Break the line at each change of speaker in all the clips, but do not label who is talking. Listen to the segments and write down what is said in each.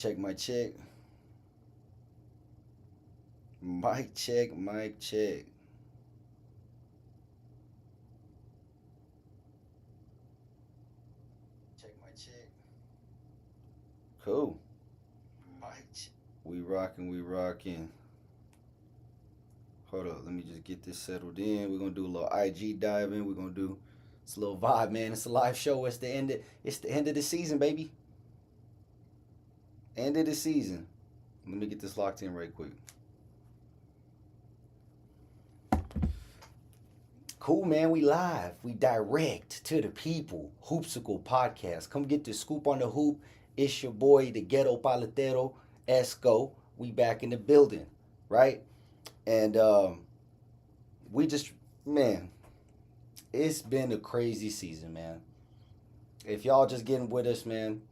Check my check. Mic check, mic check. Check my check. Cool. Mic check. We rocking, we rocking. Hold up, let me just get this settled in. We're gonna do a little IG diving. We're gonna do it's a little vibe, man. It's a live show. It's the end of the season, baby. End of the season. Let me get this locked in right quick. Cool, man. We live. We direct to the people. Hoopsicle podcast. Come get the scoop on the hoop. It's your boy, the Ghetto Paletero, Esco. We back in the building, right? And we just, man, it's been a crazy season, man. If y'all just getting with us, man,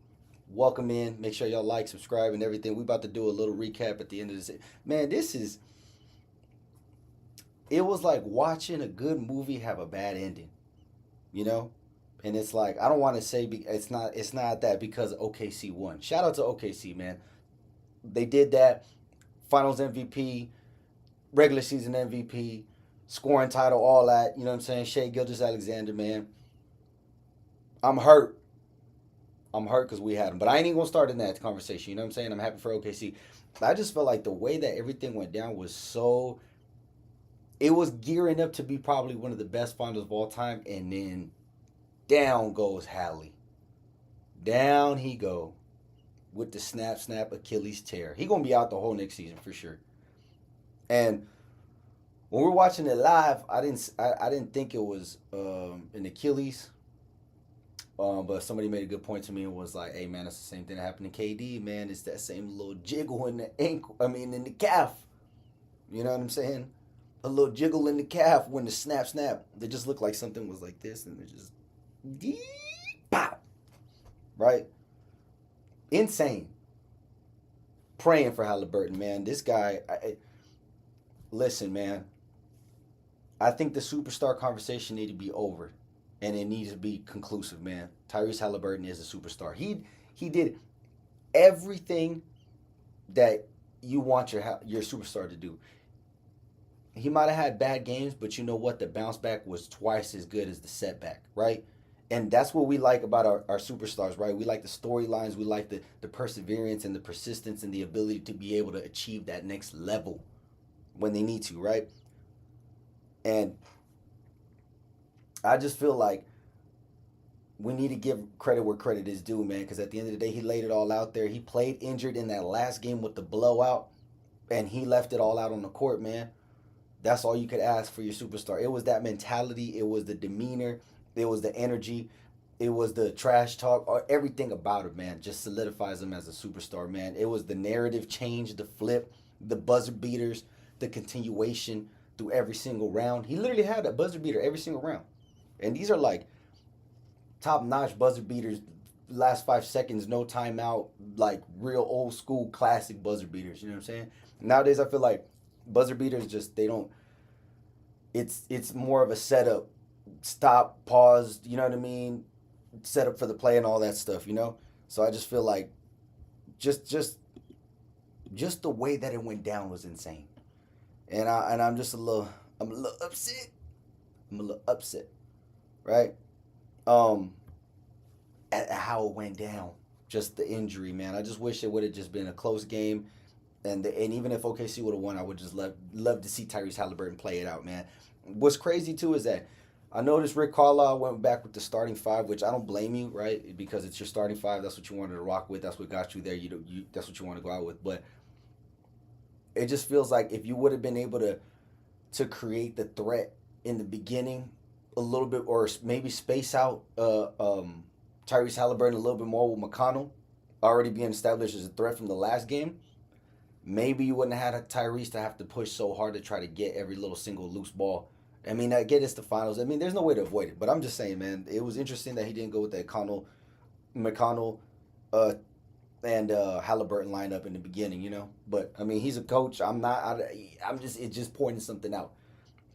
welcome in. Make sure y'all like, subscribe, and everything. We about to do a little recap at the end of this. Man, it was like watching a good movie have a bad ending, you know? And it's like I don't want to say it's not that because OKC won. Shout out to OKC, man. They did that. Finals MVP, regular season MVP, scoring title, all that. You know what I'm saying? Shea Gilgeous-Alexander, man. I'm hurt. I'm hurt because we had him, but I ain't even gonna start in that conversation. You know what I'm saying? I'm happy for OKC. I just felt like the way that everything went down was so. It was gearing up to be probably one of the best finals of all time, and then down goes Hallie. Down he go with the snap Achilles tear. He gonna be out the whole next season for sure. And when we're watching it live, I didn't think it was an Achilles. But somebody made a good point to me and was like, "Hey man, that's the same thing that happened to KD. Man, it's that same little jiggle in the ankle. I mean, in the calf. You know what I'm saying? A little jiggle in the calf when the snap. They just looked like something was like this, and it just pop. Right? Insane. Praying for Halliburton, man. This guy. Listen, man. I think the superstar conversation need to be over, and it needs to be conclusive, man. Tyrese Halliburton is a superstar. He did everything that you want your superstar to do. He might have had bad games, but you know what? The bounce back was twice as good as the setback, right? And that's what we like about our superstars, right? We like the storylines, we like the perseverance and the persistence and the ability to be able to achieve that next level when they need to, right? And I just feel like we need to give credit where credit is due, man, because at the end of the day, he laid it all out there. He played injured in that last game with the blowout, and he left it all out on the court, man. That's all you could ask for your superstar. It was that mentality, it was the demeanor, it was the energy, it was the trash talk, or everything about it, man, just solidifies him as a superstar, man. It was the narrative change, the flip, the buzzer beaters, the continuation through every single round. He literally had a buzzer beater every single round. And these are like top notch buzzer beaters, last 5 seconds, no timeout, like real old school classic buzzer beaters. You know what I'm saying? Nowadays, I feel like buzzer beaters just they don't. It's more of a setup, stop, pause. You know what I mean? Setup for the play and all that stuff. You know. So I just feel like just just just the way that it went down was insane, and I'm just a little upset. I'm a little upset, right? Um, at how it went down. Just the injury, man. I just wish it would have just been a close game. And even if OKC would have won, I would just love to see Tyrese Halliburton play it out, man. What's crazy too is that I noticed Rick Carlisle went back with the starting five, which I don't blame you, right? Because it's your starting five. That's what you wanted to rock with. That's what got you there. That's what you want to go out with. But it just feels like if you would have been able to create the threat in the beginning a little bit, or maybe space out Tyrese Halliburton a little bit more with McConnell already being established as a threat from the last game, maybe you wouldn't have had Tyrese to have to push so hard to try to get every little single loose ball. I mean, again, it's the finals. I mean, there's no way to avoid it. But I'm just saying, man, it was interesting that he didn't go with that McConnell, uh, and Halliburton lineup in the beginning, you know. But I mean, he's a coach. I'm not. I'm just. It's just pointing something out.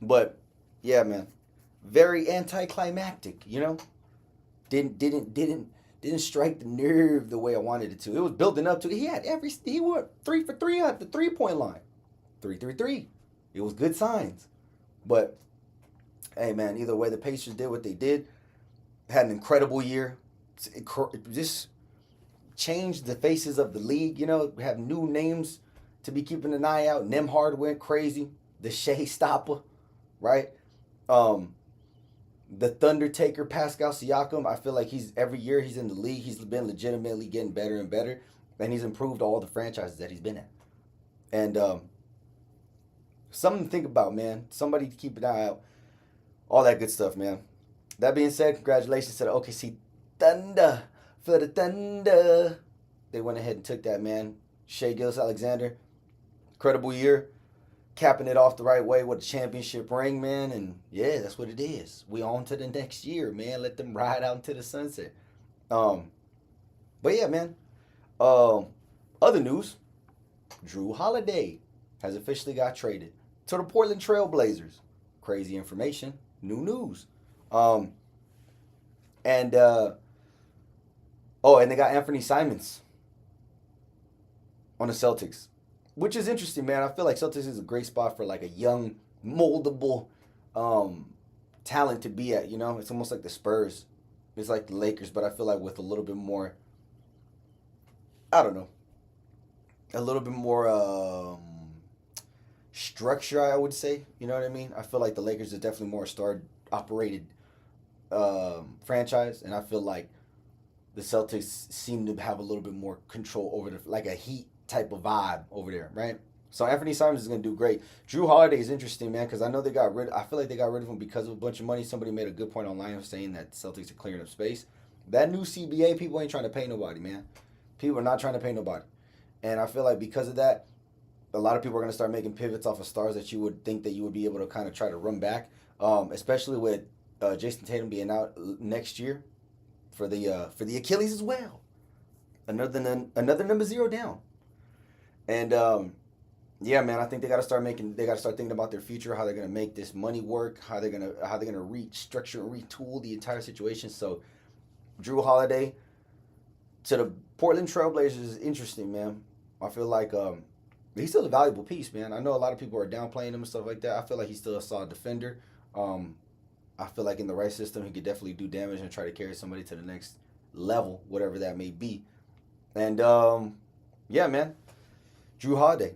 But yeah, man, very anticlimactic, you know. Didn't didn't strike the nerve the way I wanted it to. It was building up to. He went 3 for 3 at the 3 point line, 3-3-3. It was good signs, but hey man, either way, the Pacers did what they did. Had an incredible year. Just changed the faces of the league. You know, have new names to be keeping an eye out. Nemhard went crazy. The Shea Stopper, right? Um, the Thunder Taker, Pascal Siakam. I feel like every year he's in the league, he's been legitimately getting better and better, and he's improved all the franchises that he's been at. And something to think about, man. Somebody to keep an eye out. All that good stuff, man. That being said, congratulations to the OKC Thunder for the Thunder. They went ahead and took that, man. Shea Gilgeous-Alexander, incredible year, capping it off the right way with a championship ring, man. And yeah, that's what it is. We on to the next year, man. Let them ride out into the sunset. Um, but yeah, man. Other news: Drew Holiday has officially got traded to the Portland Trail Blazers. Crazy information, new news. Um, and and they got Anthony Simons on the Celtics, which is interesting, man. I feel like Celtics is a great spot for like a young, moldable talent to be at. You know, it's almost like the Spurs. It's like the Lakers, but I feel like with a little bit more. I don't know, a little bit more structure, I would say. You know what I mean? I feel like the Lakers is definitely more star operated franchise, and I feel like the Celtics seem to have a little bit more control over like a Heat type of vibe over there, right? So Anthony Simons is going to do great. Drew Holiday is interesting, man, because I know I feel like they got rid of him because of a bunch of money. Somebody made a good point online saying that Celtics are clearing up space. That new CBA, people ain't trying to pay nobody, man. People are not trying to pay nobody. And I feel like because of that, a lot of people are going to start making pivots off of stars that you would think that you would be able to kind of try to run back, especially with Jason Tatum being out next year for the Achilles as well. Another number zero down. And yeah, man, I think they got to start thinking about their future, how they're going to make this money work, how they're going to restructure and retool the entire situation. So Drew Holiday to the Portland Trailblazers is interesting, man. I feel like he's still a valuable piece, man. I know a lot of people are downplaying him and stuff like that. I feel like he's still a solid defender. I feel like in the right system, he could definitely do damage and try to carry somebody to the next level, whatever that may be. And yeah, man, Drew Holiday,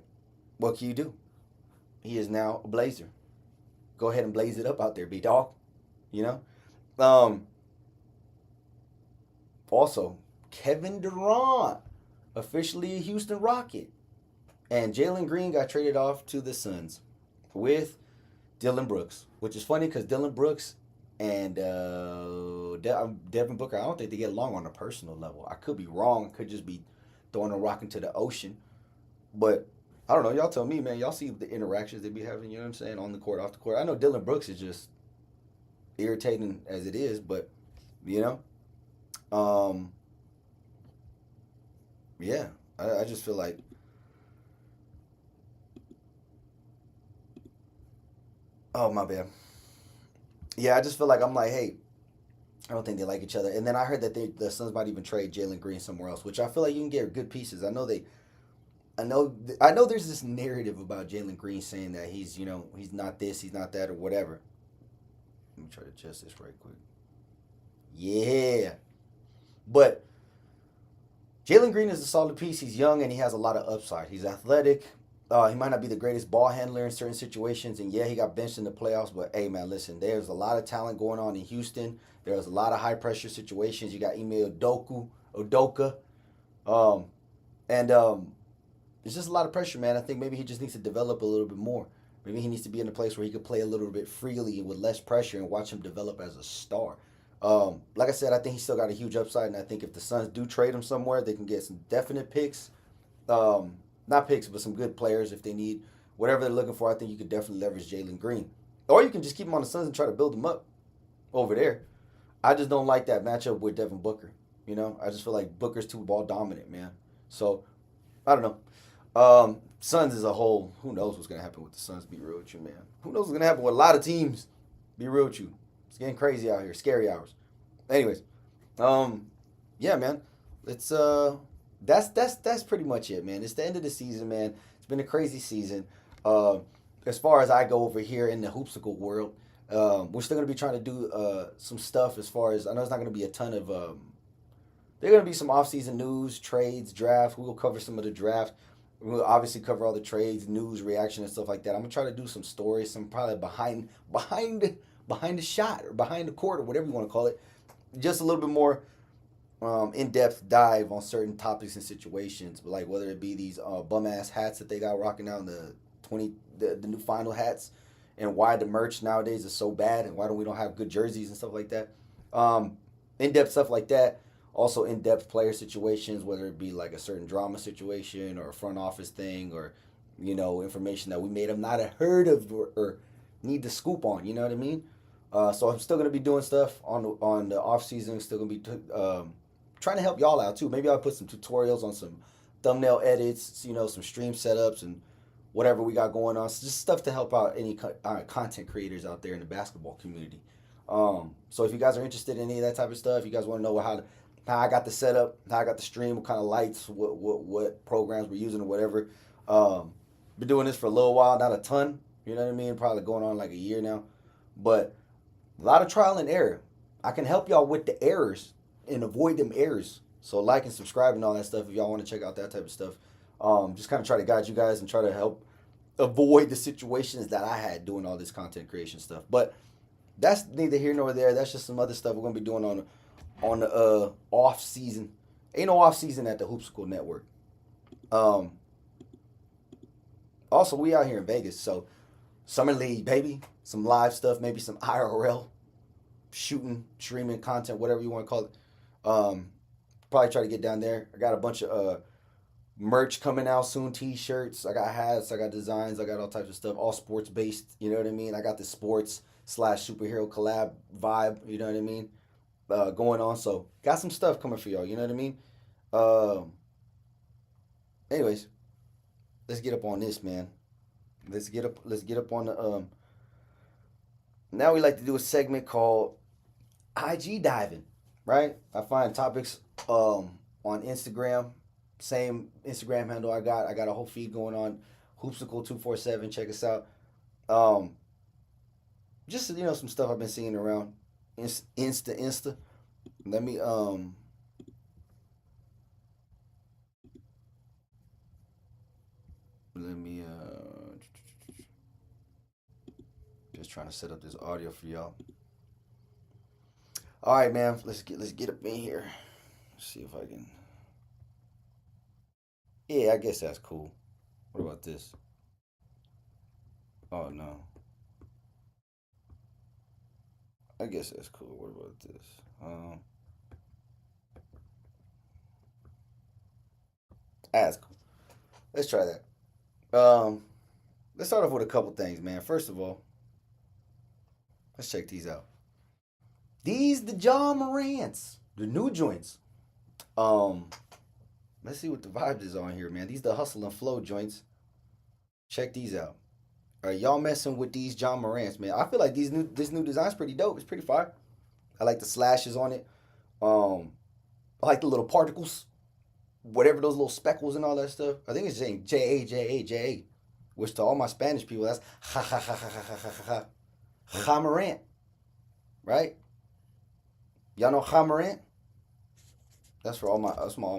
what can you do? He is now a Blazer. Go ahead and blaze it up out there, B-Dog. You know? Also, Kevin Durant, officially a Houston Rocket. And Jalen Green got traded off to the Suns with Dillon Brooks, which is funny because Dillon Brooks and Devin Booker, I don't think they get along on a personal level. I could be wrong. Could just be throwing a rock into the ocean. But I don't know. Y'all tell me, man. Y'all see the interactions they be having, you know what I'm saying, on the court, off the court. I know Dillon Brooks is just irritating as it is, but, you know, yeah, I just feel like, oh, my bad. Yeah, I just feel like I'm like, hey, I don't think they like each other. And then I heard that the Suns might even trade Jalen Green somewhere else, which I feel like you can get good pieces. I know there's this narrative about Jalen Green saying that he's, you know, he's not this, he's not that, or whatever. Let me try to adjust this right quick. Yeah. But Jalen Green is a solid piece. He's young and he has a lot of upside. He's athletic. He might not be the greatest ball handler in certain situations, and yeah, he got benched in the playoffs. But hey, man, listen, there's a lot of talent going on in Houston. There's a lot of high pressure situations. You got Ime Udoka, and there's just a lot of pressure, man. I think maybe he just needs to develop a little bit more. Maybe he needs to be in a place where he could play a little bit freely and with less pressure and watch him develop as a star. Like I said, I think he's still got a huge upside, and I think if the Suns do trade him somewhere, they can get some definite picks. Not picks, but some good players if they need whatever they're looking for. I think you could definitely leverage Jalen Green. Or you can just keep him on the Suns and try to build him up over there. I just don't like that matchup with Devin Booker. You know, I just feel like Booker's too ball dominant, man. So, I don't know. Suns as a whole, who knows what's going to happen with the Suns, be real with you, man. Who knows what's going to happen with a lot of teams, be real with you. It's getting crazy out here, scary hours. Anyways, Yeah, man. It's that's pretty much it, man. It's the end of the season, man. It's been a crazy season. Uh, as far as I go over here in the hoopsicle world, we're still gonna be trying to do some stuff. As far as I know, it's not gonna be a ton of. There are gonna be some off-season news, trades, drafts. We will cover some of the draft. We'll obviously cover all the trades, news, reaction, and stuff like that. I'm gonna try to do some stories, some probably behind the shot or behind the court or whatever you want to call it. Just a little bit more in-depth dive on certain topics and situations, but like whether it be these bum ass hats that they got rocking out in the 20 the new final hats, and why the merch nowadays is so bad, and why don't we don't have good jerseys and stuff like that. Um, In-depth stuff like that. Also in-depth player situations, whether it be like a certain drama situation or a front office thing, or information that we may have not heard of, or need to scoop on. You know what I mean? So I'm still gonna be doing stuff on the off season. Still gonna be trying to help y'all out too. Maybe I'll put some tutorials on some thumbnail edits, some stream setups and whatever we got going on. So just stuff to help out any content creators out there in the basketball community. So if you guys are interested in any of that type of stuff, you guys want to know how I got the setup, how I got the stream, what kind of lights, what programs we're using or whatever. Been doing this for a little while, not a ton. You know what I mean? Probably going on like a year now, but a lot of trial and error. I can help y'all with the errors and avoid them errors. So like and subscribe and all that stuff if y'all want to check out that type of stuff. Just kind of try to guide you guys and try to help avoid the situations that I had doing all this content creation stuff. But that's neither here nor there. That's just some other stuff we're gonna be doing on the off season. Ain't no off season at the Hoopsicle Network. Um, Also, we out here in Vegas, so summer league, baby. Some live stuff, maybe some IRL shooting, streaming content, whatever you want to call it. Um, Probably try to get down there. I got a bunch of merch coming out soon. T-shirts. I got hats. I got designs. I got all types of stuff. All sports based. You know what I mean? I got the sports slash superhero collab vibe. You know what I mean? Going on. So got some stuff coming for y'all. You know what I mean? Um, Anyways, let's get up on this, man. Let's get up. Let's get up on the. Now we like to do a segment called IG diving, right? I find topics on Instagram, same Instagram handle I got. I got a whole feed going on, Hoopsicle 247. Check us out. Um, just some stuff I've been seeing around Insta. Let me let me just trying to set up this audio for y'all. All right, man. Let's get up in here. Let's see if I can. Yeah, I guess that's cool. What about this? Oh no, I guess that's cool. What about this? That's cool. Let's try that. Let's start off with a couple things, man. First of all, let's check these out. These the John Morants, the new joints. Um, let's see what the vibes is on here, man. These the hustle and flow joints. Check these out. Are y'all messing with these John Morants, man? I feel like this new design's pretty dope. It's pretty fire. I like the slashes on it. Um, I like the little particles, whatever those little speckles and all that stuff. I think it's saying J A, which to all my Spanish people that's ha ha ha ha ha ha ha ha. Morant, right? Y'all know Morant? That's all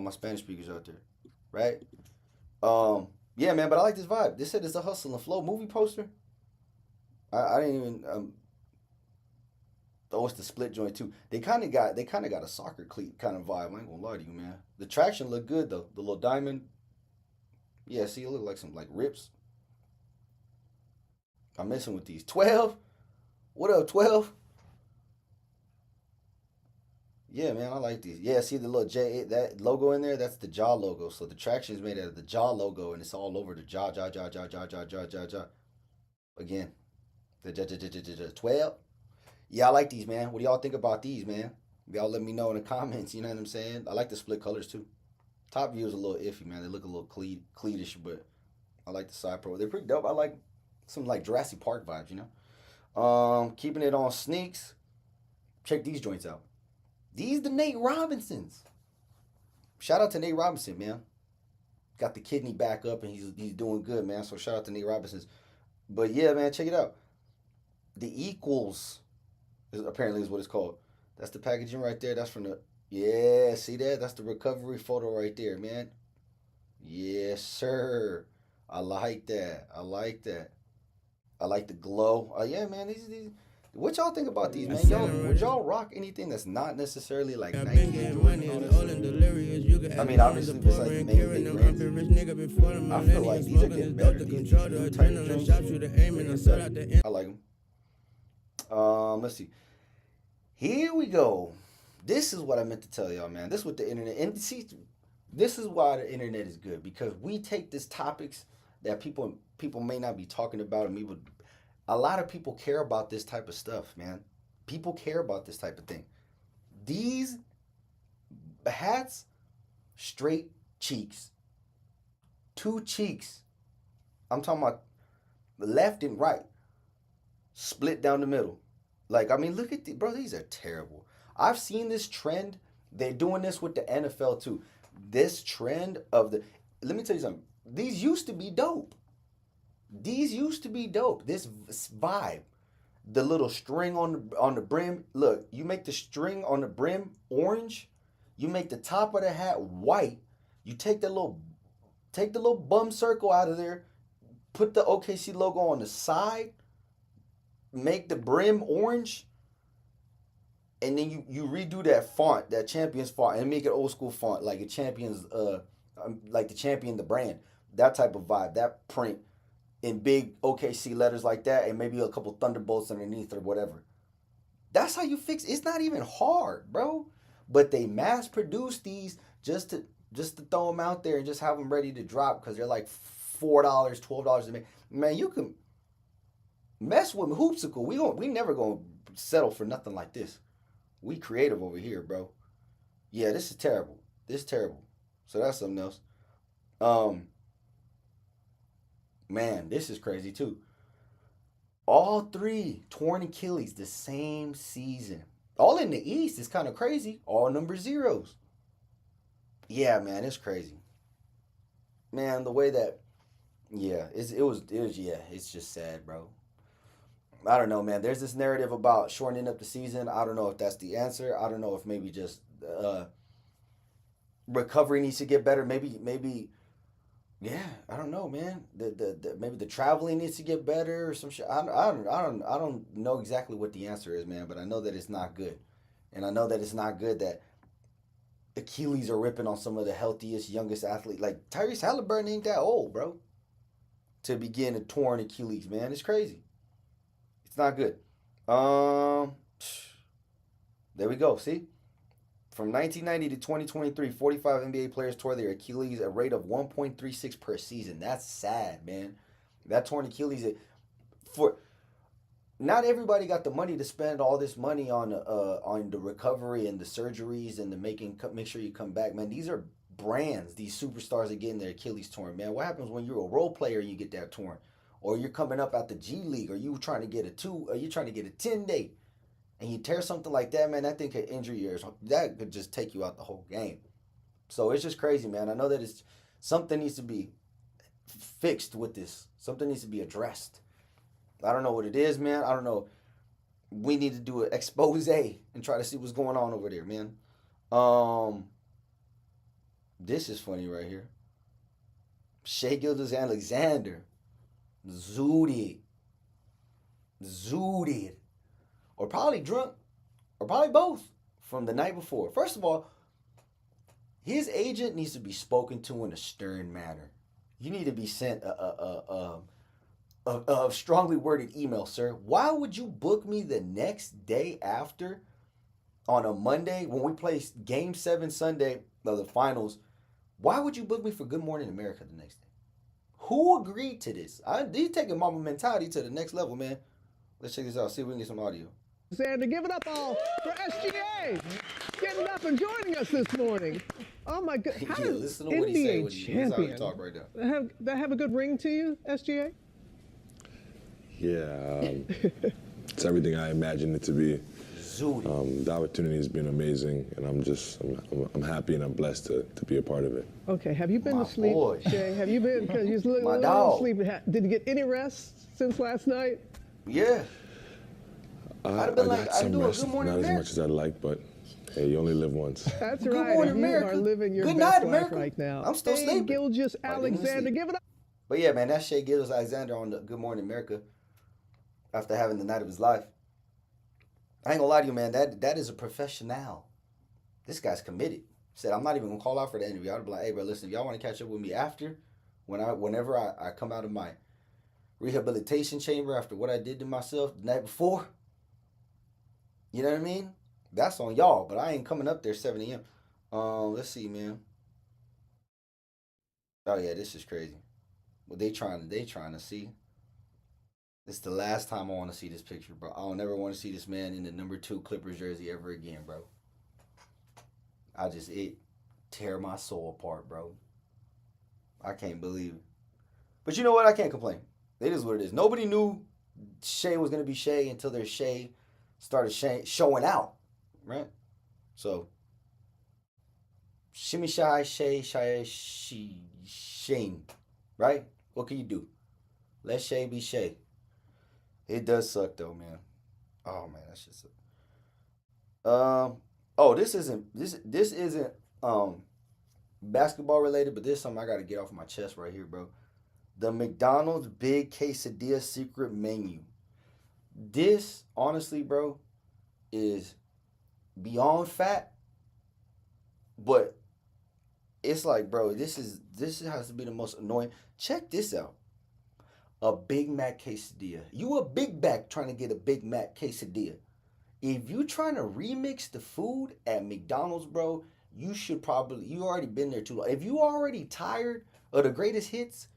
my Spanish speakers out there, right? Yeah, man. But I like this vibe. They said it's a hustle and flow movie poster. I didn't even Oh, it's the split joint too. They kind of got a soccer cleat kind of vibe. I ain't gonna lie to you, man. The traction looked good though. The little diamond. Yeah, see, it look like some like rips. I'm messing with these. 12. What up, 12? Yeah, man, I like these. Yeah, see the little J that logo in there? That's the jaw logo. So the traction is made out of the jaw logo, and it's all over the jaw. Again, the 12. Yeah, I like these, man. What do y'all think about these, man? Y'all let me know in the comments. You know what I'm saying? I like the split colors too. Top view is a little iffy, man. They look a little cleatish, but I like the side pro. They're pretty dope. I like some like Jurassic Park vibes, you know. Keeping it on sneaks. Check these joints out. These the Nate Robinsons. Shout out to Nate Robinson, man. Got the kidney back up and he's doing good, man. So shout out to Nate Robinson. But yeah, man, check it out. The Equals apparently is what it's called. That's the packaging right there. That's from the yeah. See that? That's the recovery photo right there, man. Yes, sir. I like that. I like that. I like the glow. Oh yeah, man. These. What y'all think about these, man? Y'all would y'all rock anything that's not necessarily like Nike and Jordan and all this? I mean, obviously, it's like the main big brands. I feel like these are getting better. These new type of joints. I like them. Let's see. Here we go. This is what I meant to tell y'all, man. This is what the internet and see. This is why the internet is good because we take these topics that people may not be talking about, and people, a lot of people care about this type of stuff, man. People care about this type of thing. These hats, straight cheeks, two cheeks. I'm talking about left and right, split down the middle. Like, I mean, look at bro. These are terrible. I've seen this trend. They're doing this with the NFL too. This trend of the. Let me tell you something. These used to be dope. These used to be dope. This vibe, the little string on the brim. Look, you make the string on the brim orange. You make the top of the hat white. You take the little bum circle out of there. Put the OKC logo on the side. Make the brim orange. And then you redo that font, that Champions font, and make it old school font, like a Champions, like the Champion, the brand, that type of vibe, that print in big OKC letters like that, and maybe a couple Thunderbolts underneath or whatever. That's how you fix it. It's not even hard, bro. But they mass produce these just to throw them out there and just have them ready to drop because they're like $4, $12 a minute. Man, you can mess with Hoopsicle. We never gonna settle for nothing like this. We creative over here, bro. Yeah, this is terrible. This is terrible. So that's something else. Um, Man, this is crazy too. All three torn Achilles the same season. All in the East is kind of crazy. All number zeros. Yeah, man, it's crazy. Man, the way that yeah, yeah, it's just sad, bro. I don't know, man. There's this narrative about shortening up the season. I don't know if that's the answer. I don't know if maybe just recovery needs to get better. Maybe yeah. I don't know, man. The maybe the traveling needs to get better or some shit. I don't know exactly what the answer is, man. But I know that it's not good, and I know that it's not good that Achilles are ripping on some of the healthiest, youngest athletes. Like Tyrese Halliburton ain't that old, bro, to begin a torn Achilles, man. It's crazy. It's not good. Um, there we go. See, from 1990 to 2023, 45 NBA players tore their Achilles at a rate of 1.36 per season. That's sad, man. That torn Achilles, for not everybody got the money to spend all this money on the recovery and the surgeries and the make sure you come back, man. These are brands. These superstars are getting their Achilles torn, man. What happens when you're a role player and you get that torn, or you're coming up at the G League, or you trying to get or you trying to get a 10-day, and you tear something like that, man? That thing could injure you. That could just take you out the whole game. So it's just crazy, man. I know that it's something needs to be fixed with this. Something needs to be addressed. I don't know what it is, man. I don't know. We need to do an expose and try to see what's going on over there, man. Um, this is funny right here. Shea Gildas Alexander zooted, zooted, or probably drunk, or probably both from the night before. First of all, his agent needs to be spoken to in a stern manner. You need to be sent a strongly worded email, sir. Why would you book me the next day after on a Monday when we play Game 7 Sunday of the finals? Why would you book me for Good Morning America the next day? Who agreed to this? He's taking mama mentality to the next level, man. Let's check this out. See if we can get some audio.
Sander, give it up all for SGA. Getting up and joining us this morning. Oh my God. How
Yeah,
does
listen to what he say when
NBA
he's out to
champion
talk right now.
have a good ring to you, SGA?
Yeah, it's everything I imagined it to be.
zooted.
The opportunity has been amazing, and I'm happy and I'm blessed to be a part of it.
Okay, have you been
My
to sleep,
boy.
Shay? Have you been, because you look a
My
little
dog.
sleepy. Did you get any rest since last night?
Yeah.
I
been like,
got
I
some
do a
rest,
Good Morning
not as
America.
much as I'd like, but hey, you only live once.
That's
Good
right.
morning,
and you
America.
are living your
Good
best
night,
life
America.
right now.
I'm still
hey,
sleeping.
Gilgis
I didn't even
Alexander,
sleep.
give it up.
But yeah, man, that Shea Gilgeous-Alexander on the Good Morning America after having the night of his life. I ain't gonna lie to you, man. That is a professional. This guy's committed. Said, I'm not even gonna call out for the interview. I'd be like, hey, bro, listen, if y'all want to catch up with me after, whenever I come out of my rehabilitation chamber after what I did to myself the night before, you know what I mean? That's on y'all, but I ain't coming up there 7 a.m. Let's see, man. Oh yeah, this is crazy. What they trying to see. It's the last time I want to see this picture, bro. I don't ever want to see this man in the number 2 Clippers jersey ever again, bro. It tear my soul apart, bro. I can't believe it. But you know what? I can't complain. It is what it is. Nobody knew Shea was gonna be Shea until their Shea started showing out, right? So shimmy shy, shame, right? What can you do? Let Shea be Shea. It does suck though, man. Oh man, that shit suck. Oh, this isn't basketball related, but this is something I gotta get off my chest right here, bro. The McDonald's Big Quesadilla Secret Menu. This, honestly, bro, is beyond fat, but it's like, bro, this has to be the most annoying. Check this out. A Big Mac quesadilla. You a Big Mac trying to get a Big Mac quesadilla. If you trying to remix the food at McDonald's, bro, you already been there too long. If you already tired of the greatest hits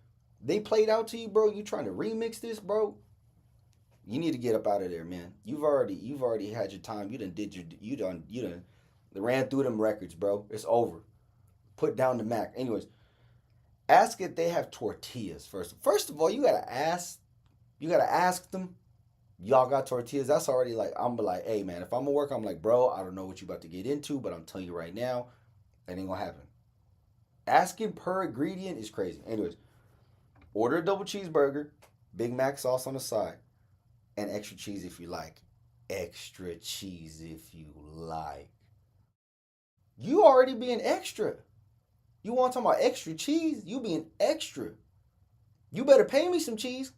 they played out to you, bro, you trying to remix this, bro, you need to get up out of there, man. You've already had your time. You done ran through them records, bro. It's over. Put down the Mac. Anyways, ask if they have tortillas first. First of all, you gotta ask them, y'all got tortillas? That's already like, I'm like, hey man, if I'm gonna work, I'm like, bro, I don't know what you about to get into, but I'm telling you right now, that ain't gonna happen. Asking per ingredient is crazy. Anyways, order a double cheeseburger, Big Mac sauce on the side, and extra cheese if you like. Extra cheese if you like. You already being extra. You want to talk about extra cheese? You being extra. You better pay me some cheese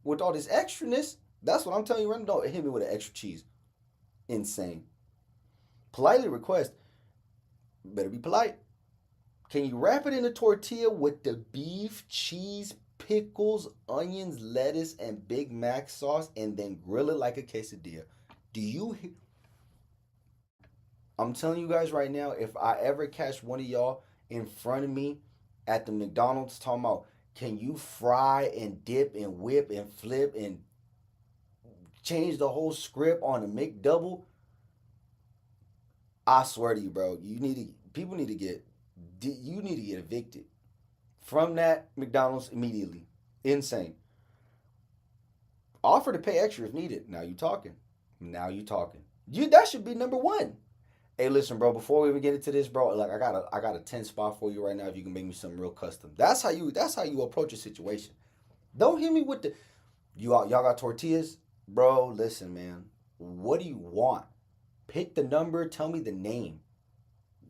with all this extraness. That's what I'm telling you right now. Don't hit me with an extra cheese. Insane. Politely request. Better be polite. Can you wrap it in a tortilla with the beef, cheese, pickles, onions, lettuce, and Big Mac sauce and then grill it like a quesadilla? I'm telling you guys right now, if I ever catch one of y'all in front of me at the McDonald's talking about, can you fry and dip and whip and flip and change the whole script on a McDouble? I swear to you, bro, you need to get evicted from that McDonald's immediately. Insane. Offer to pay extra if needed. Now you talking. That should be number 1. Hey, listen, bro. Before we even get into this, bro, like I got a 10 spot for you right now. If you can make me something real custom, that's how you approach a situation. Don't hit me with the y'all got tortillas, bro. Listen, man. What do you want? Pick the number. Tell me the name.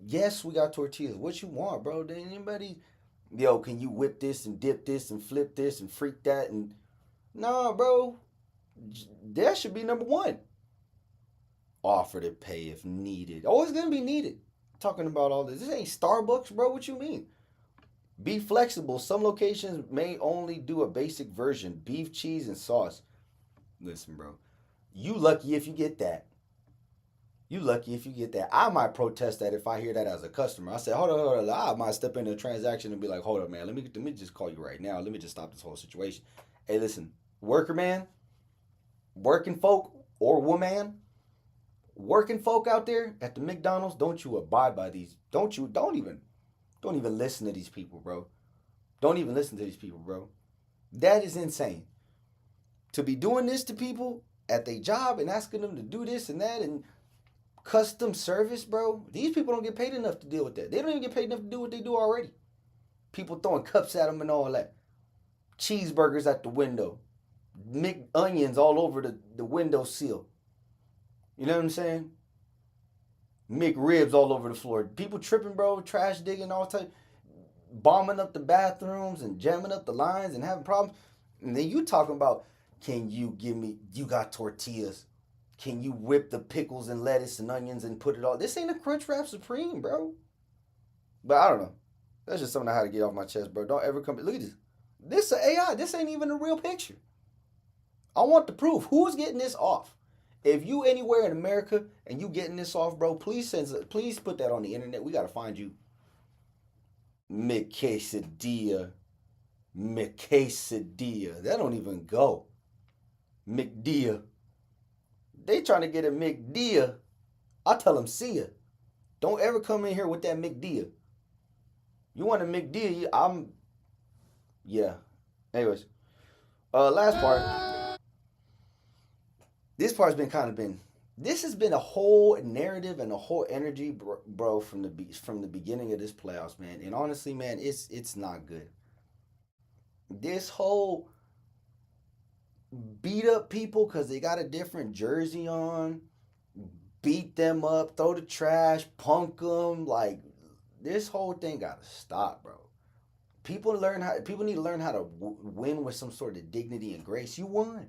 Yes, we got tortillas. What you want, bro? Did anybody? Yo, can you whip this and dip this and flip this and freak that and? Nah, bro. That should be number 1. Offer to pay if needed. Oh, it's gonna be needed. Talking about all this. This ain't Starbucks, bro. What you mean? Be flexible. Some locations may only do a basic version. Beef, cheese, and sauce. Listen, bro. You lucky if you get that. I might protest that if I hear that as a customer. I say, hold on. I might step into a transaction and be like, hold up, man. Let me just call you right now. Let me just stop this whole situation. Hey, listen, worker man, working folk or woman, working folk out there at the McDonald's, don't you abide by these. Don't even listen to these people, bro. Don't even listen to these people, bro. That is insane. To be doing this to people at their job and asking them to do this and that, and Custom service, bro. These people don't get paid enough to deal with that. They don't even get paid enough to do what they do already. People throwing cups at them and all that. Cheeseburgers at the window. McOnions all over the window sill. You know what I'm saying? McRibs all over the floor. People tripping, bro. Trash digging, all type. Bombing up the bathrooms and jamming up the lines and having problems. And then you talking about, can you give me, you got tortillas. Can you whip the pickles and lettuce and onions and put it all? This ain't a Crunchwrap Supreme, bro. But I don't know. That's just something I had to get off my chest, bro. Don't ever come. Look at this. This is AI. This ain't even a real picture. I want the proof. Who's getting this off? If you anywhere in America and you getting this off, bro, please put that on the internet. We got to find you. McQuesadilla. That don't even go. McDia. They trying to get a McDia. I tell them, see ya. Don't ever come in here with that McDia. You want a McDia? Yeah. Anyways, last part. This part's this has been a whole narrative and a whole energy, bro, from the beginning of this playoffs, man. And honestly, man, it's not good. This whole beat up people because they got a different jersey on, beat them up, throw the trash, punk them, like this whole thing gotta stop, bro. People need to learn how to win with some sort of dignity and grace. You won.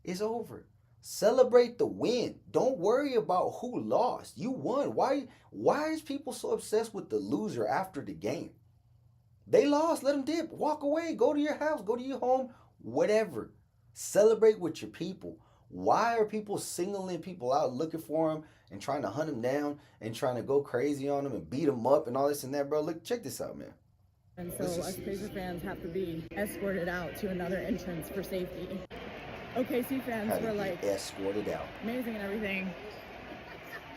It's over. Celebrate the win. Don't worry about who lost. You won. Why is people so obsessed with the loser after the game? They lost. Let them dip. Walk away. Go to your house. Go to your home. Whatever. Celebrate with your people. Why are people singling people out, looking for them and trying to hunt them down and trying to go crazy on them and beat them up and all this and that, bro? Look, check this out, man.
And so us Pacer fans have to be escorted out to another entrance for safety. OKC fans were like
escorted out.
Amazing and everything.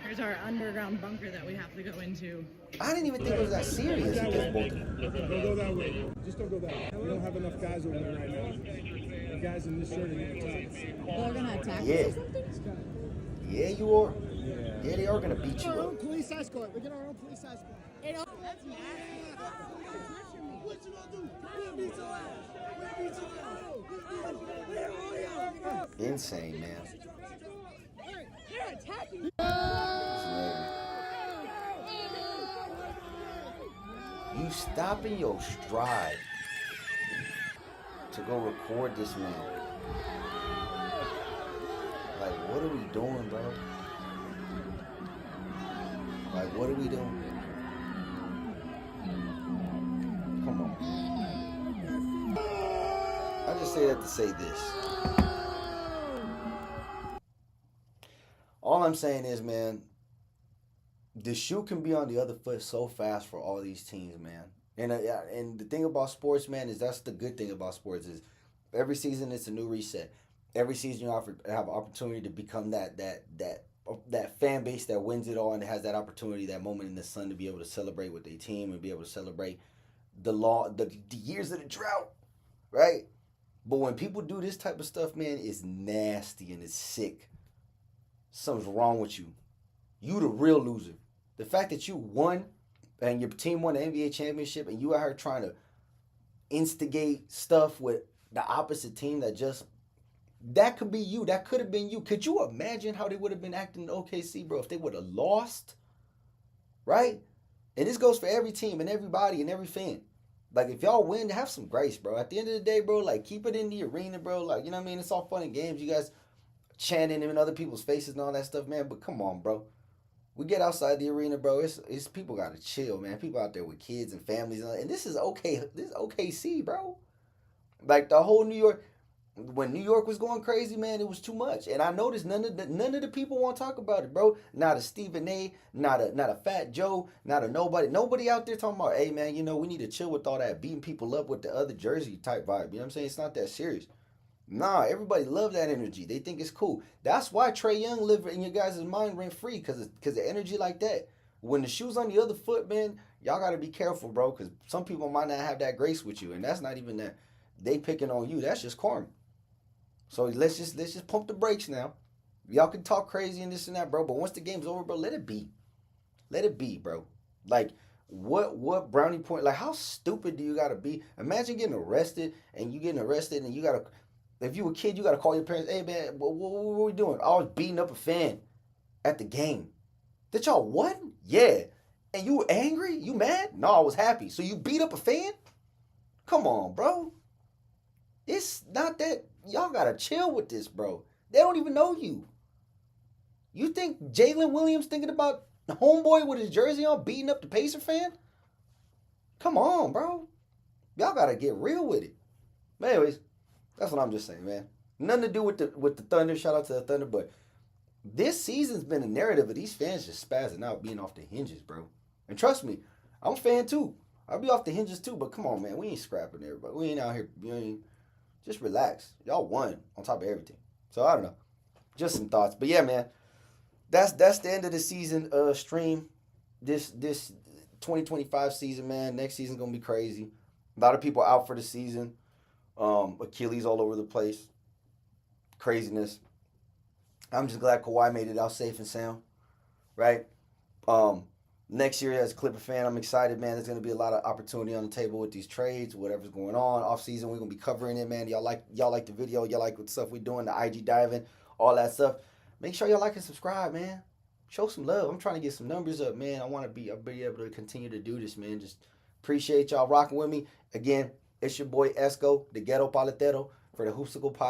Here's our underground bunker that we have to go into.
I didn't even think it was that serious.
Don't go that way. Just don't go that way. We don't have enough guys over there right now. The guys in this shirt are going to attack us.
They're going to attack us or something?
Yeah, you are. Yeah, they are going to beat you
Our own
up.
police escort. We get our own police escort.
That's nasty.
What you gonna do? We'll beat your ass. We'll beat your ass.
Insane, man.
They're attacking.
You stopping your stride to go record this man. Like, what are we doing, bro? Like, what are we doing? Come on. I just say that to say this. All I'm saying is, man, the shoe can be on the other foot so fast for all these teams, man. And the thing about sports, man, is that's the good thing about sports is every season it's a new reset. Every season you have an opportunity to become that fan base that wins it all and has that opportunity, that moment in the sun to be able to celebrate with their team and be able to celebrate the years of the drought, right? But when people do this type of stuff, man, it's nasty and it's sick. Something's wrong with you. You the real loser. The fact that you won and your team won the NBA championship and you out here trying to instigate stuff with the opposite team that could be you. That could have been you. Could you imagine how they would have been acting in OKC, bro, if they would have lost? Right? And this goes for every team and everybody and every fan. Like, if y'all win, have some grace, bro. At the end of the day, bro, like, keep it in the arena, bro. Like, you know what I mean? It's all fun and games. You guys chanting in other people's faces and all that stuff, man. But come on, bro. We get outside the arena, bro. It's people got to chill, man. People out there with kids and families. And this is okay. This is OKC, bro. Like, the whole New York... When New York was going crazy, man, it was too much. And I noticed none of the people want to talk about it, bro. Not a Stephen A, not a Fat Joe, not a nobody. Nobody out there talking about, hey, man, you know, we need to chill with all that beating people up with the other jersey type vibe. You know what I'm saying? It's not that serious. Nah, everybody love that energy. They think it's cool. That's why Trae Young live in your guys' mind rent free, because of energy like that. When the shoe's on the other foot, man, y'all got to be careful, bro, because some people might not have that grace with you, and that's not even that. They picking on you. That's just karma. So let's just pump the brakes now. Y'all can talk crazy and this and that, bro. But once the game's over, bro, let it be. Let it be, bro. Like, what brownie point? Like, how stupid do you gotta be? Imagine getting arrested and you getting arrested and you gotta, if you a kid, you gotta call your parents. Hey man, what we doing? I was beating up a fan at the game. That y'all won? Yeah. And you were angry? You mad? No, I was happy. So you beat up a fan? Come on, bro. It's not that. Y'all gotta chill with this, bro. They don't even know you. You think Jalen Williams thinking about the homeboy with his jersey on beating up the Pacer fan? Come on, bro. Y'all gotta get real with it. But anyways, that's what I'm just saying, man. Nothing to do with the Thunder. Shout out to the Thunder, but this season's been a narrative of these fans just spazzing out, being off the hinges, bro. And trust me, I'm a fan too. I'll be off the hinges too, but come on, man. We ain't scrapping everybody. We ain't out here. Just relax. Y'all won on top of everything. So I don't know. Just some thoughts. But yeah, man. That's the end of the season stream. This 2025 season, man. Next season's gonna be crazy. A lot of people out for the season. Achilles all over the place. Craziness. I'm just glad Kawhi made it out safe and sound. Right? Next year as a Clipper fan, I'm excited, man. There's gonna be a lot of opportunity on the table with these trades, whatever's going on. Off season, we're gonna be covering it, man. Y'all like the video, y'all like what stuff we're doing, the IG diving, all that stuff. Make sure y'all like and subscribe, man. Show some love. I'm trying to get some numbers up, man. I'll be able to continue to do this, man. Just appreciate y'all rocking with me. Again, it's your boy Esco, the Ghetto Paletero, for the Hoopsicle Podcast.